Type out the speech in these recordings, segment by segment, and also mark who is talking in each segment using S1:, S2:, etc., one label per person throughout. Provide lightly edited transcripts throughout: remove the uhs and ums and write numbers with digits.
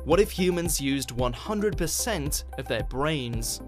S1: What if humans used 100% of their brains?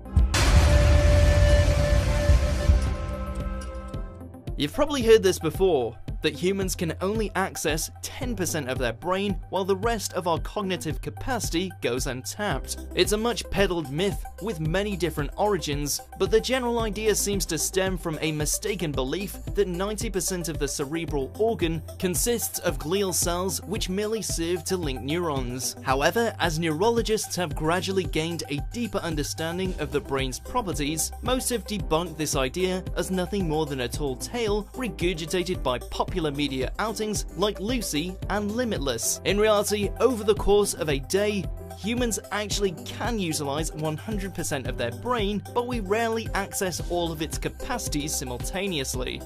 S1: You've probably heard this before, that humans can only access 10% of their brain while the rest of our cognitive capacity goes untapped. It's a much peddled myth with many different origins, but the general idea seems to stem from a mistaken belief that 90% of the cerebral organ consists of glial cells which merely serve to link neurons. However, as neurologists have gradually gained a deeper understanding of the brain's properties, most have debunked this idea as nothing more than a tall tale regurgitated by popular media outings like Lucy and Limitless. In reality, over the course of a day, humans actually can utilize 100% of their brain, but we rarely access all of its capacities simultaneously.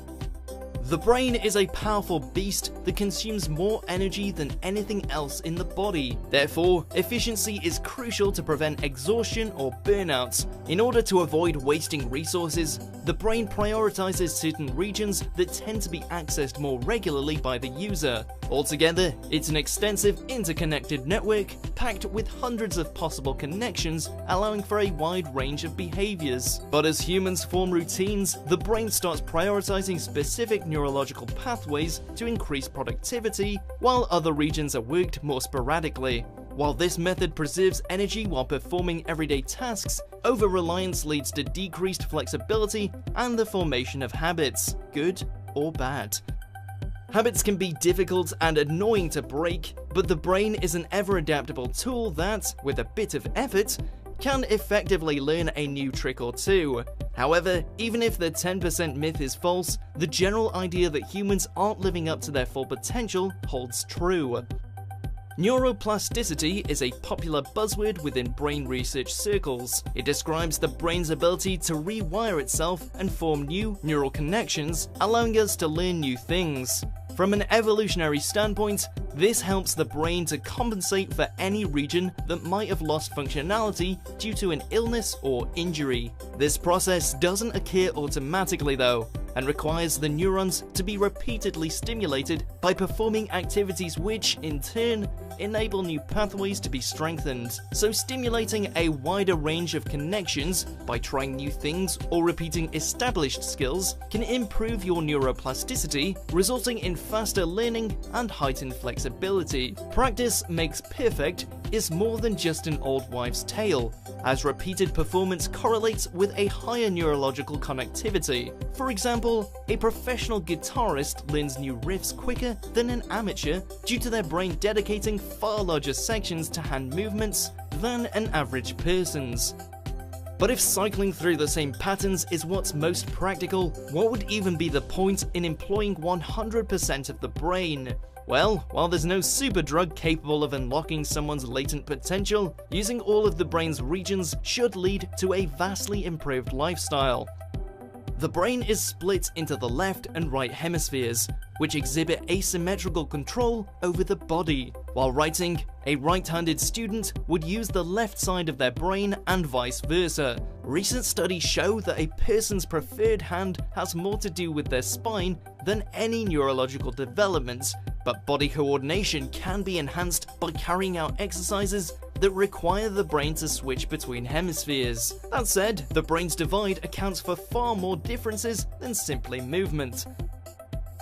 S1: The brain is a powerful beast that consumes more energy than anything else in the body. Therefore, efficiency is crucial to prevent exhaustion or burnouts. In order to avoid wasting resources, the brain prioritizes certain regions that tend to be accessed more regularly by the user. Altogether, it's an extensive interconnected network packed with hundreds of possible connections, allowing for a wide range of behaviors. But as humans form routines, the brain starts prioritizing specific neurological pathways to increase productivity, while other regions are worked more sporadically. While this method preserves energy while performing everyday tasks, over-reliance leads to decreased flexibility and the formation of habits, good or bad. Habits can be difficult and annoying to break, but the brain is an ever-adaptable tool that, with a bit of effort, can effectively learn a new trick or two. However, even if the 10% myth is false, the general idea that humans aren't living up to their full potential holds true. Neuroplasticity is a popular buzzword within brain research circles. It describes the brain's ability to rewire itself and form new neural connections, allowing us to learn new things. From an evolutionary standpoint, this helps the brain to compensate for any region that might have lost functionality due to an illness or injury. This process doesn't occur automatically though, and requires the neurons to be repeatedly stimulated by performing activities which, in turn, enable new pathways to be strengthened. So stimulating a wider range of connections by trying new things or repeating established skills can improve your neuroplasticity, resulting in faster learning and heightened flexibility. Practice makes perfect is more than just an old wives' tale, as repeated performance correlates with a higher neurological connectivity. For example, a professional guitarist learns new riffs quicker than an amateur due to their brain dedicating far larger sections to hand movements than an average person's. But if cycling through the same patterns is what's most practical, what would even be the point in employing 100% of the brain? Well, while there's no super drug capable of unlocking someone's latent potential, using all of the brain's regions should lead to a vastly improved lifestyle. The brain is split into the left and right hemispheres, which exhibit asymmetrical control over the body. While writing, a right-handed student would use the left side of their brain and vice versa. Recent studies show that a person's preferred hand has more to do with their spine than any neurological developments, but body coordination can be enhanced by carrying out exercises that require the brain to switch between hemispheres. That said, the brain's divide accounts for far more differences than simply movement.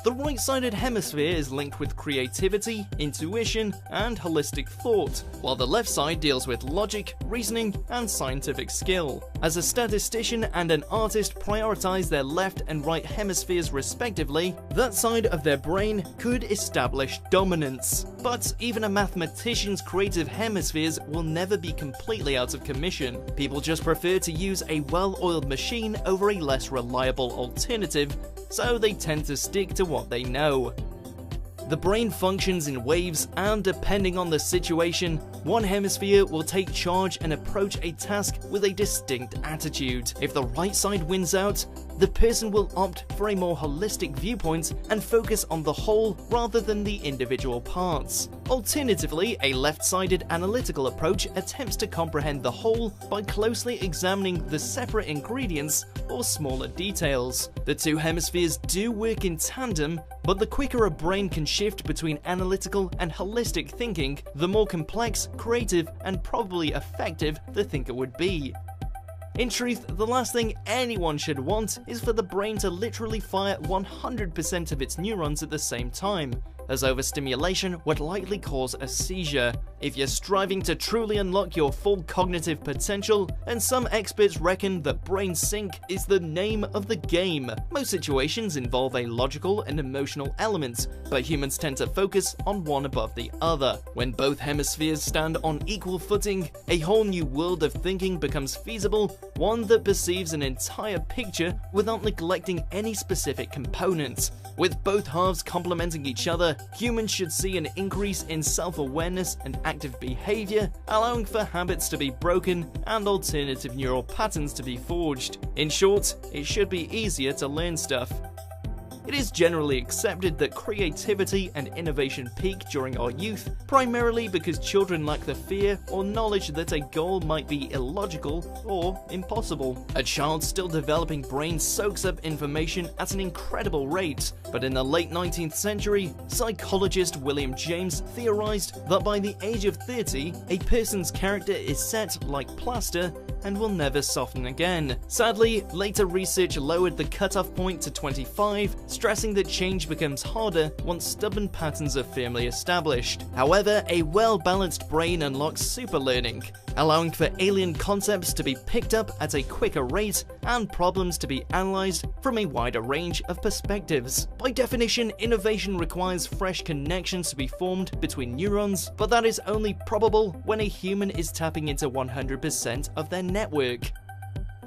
S1: The right-sided hemisphere is linked with creativity, intuition, and holistic thought, while the left side deals with logic, reasoning, and scientific skill. As a statistician and an artist prioritize their left and right hemispheres respectively, that side of their brain could establish dominance. But even a mathematician's creative hemispheres will never be completely out of commission. People just prefer to use a well-oiled machine over a less reliable alternative, so they tend to stick to what they know. The brain functions in waves, and depending on the situation, one hemisphere will take charge and approach a task with a distinct attitude. If the right side wins out, the person will opt for a more holistic viewpoint and focus on the whole rather than the individual parts. Alternatively, a left-sided analytical approach attempts to comprehend the whole by closely examining the separate ingredients or smaller details. The two hemispheres do work in tandem, but the quicker a brain can shift between analytical and holistic thinking, the more complex, creative, and probably effective the thinker would be. In truth, the last thing anyone should want is for the brain to literally fire 100% of its neurons at the same time, as overstimulation would likely cause a seizure. If you're striving to truly unlock your full cognitive potential, and some experts reckon that brain sync is the name of the game. Most situations involve a logical and emotional element, but humans tend to focus on one above the other. When both hemispheres stand on equal footing, a whole new world of thinking becomes feasible, one that perceives an entire picture without neglecting any specific components. With both halves complementing each other, humans should see an increase in self-awareness and active behavior, allowing for habits to be broken and alternative neural patterns to be forged. In short, it should be easier to learn stuff. It is generally accepted that creativity and innovation peak during our youth, primarily because children lack the fear or knowledge that a goal might be illogical or impossible. A child's still developing brain soaks up information at an incredible rate, but in the late 19th century, psychologist William James theorized that by the age of 30, a person's character is set like plaster and will never soften again. Sadly, later research lowered the cutoff point to 25, stressing that change becomes harder once stubborn patterns are firmly established. However, a well-balanced brain unlocks superlearning, allowing for alien concepts to be picked up at a quicker rate and problems to be analyzed from a wider range of perspectives. By definition, innovation requires fresh connections to be formed between neurons, but that is only probable when a human is tapping into 100% of their network.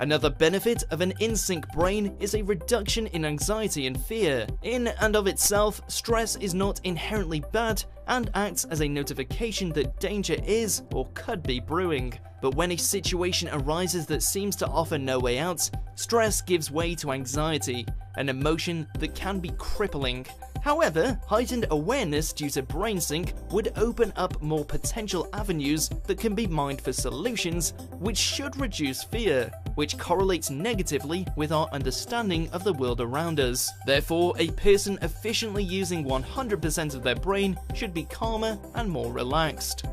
S1: Another benefit of an in-sync brain is a reduction in anxiety and fear. In and of itself, stress is not inherently bad and acts as a notification that danger is or could be brewing. But when a situation arises that seems to offer no way out, stress gives way to anxiety, an emotion that can be crippling. However, heightened awareness due to brain sync would open up more potential avenues that can be mined for solutions, which should reduce fear, which correlates negatively with our understanding of the world around us. Therefore, a person efficiently using 100% of their brain should be calmer and more relaxed.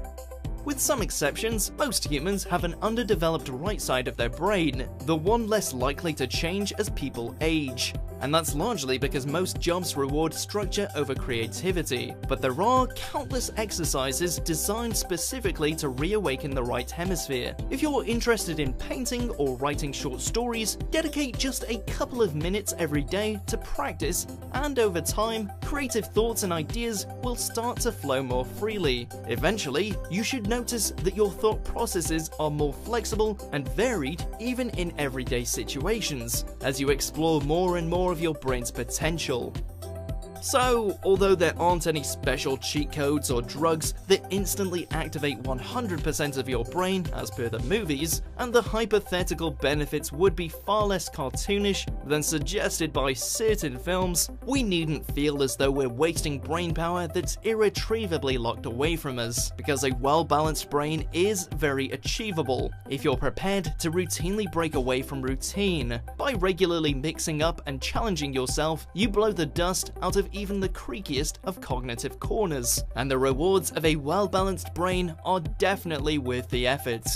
S1: With some exceptions, most humans have an underdeveloped right side of their brain, the one less likely to change as people age. And that's largely because most jobs reward structure over creativity. But there are countless exercises designed specifically to reawaken the right hemisphere. If you're interested in painting or writing short stories, dedicate just a couple of minutes every day to practice, and over time, creative thoughts and ideas will start to flow more freely. Eventually, you should notice that your thought processes are more flexible and varied even in everyday situations, as you explore more and more of your brain's potential. So, although there aren't any special cheat codes or drugs that instantly activate 100% of your brain as per the movies, and the hypothetical benefits would be far less cartoonish than suggested by certain films, we needn't feel as though we're wasting brain power that's irretrievably locked away from us, because a well-balanced brain is very achievable if you're prepared to routinely break away from routine. By regularly mixing up and challenging yourself, you blow the dust out of even the creakiest of cognitive corners, and the rewards of a well-balanced brain are definitely worth the effort.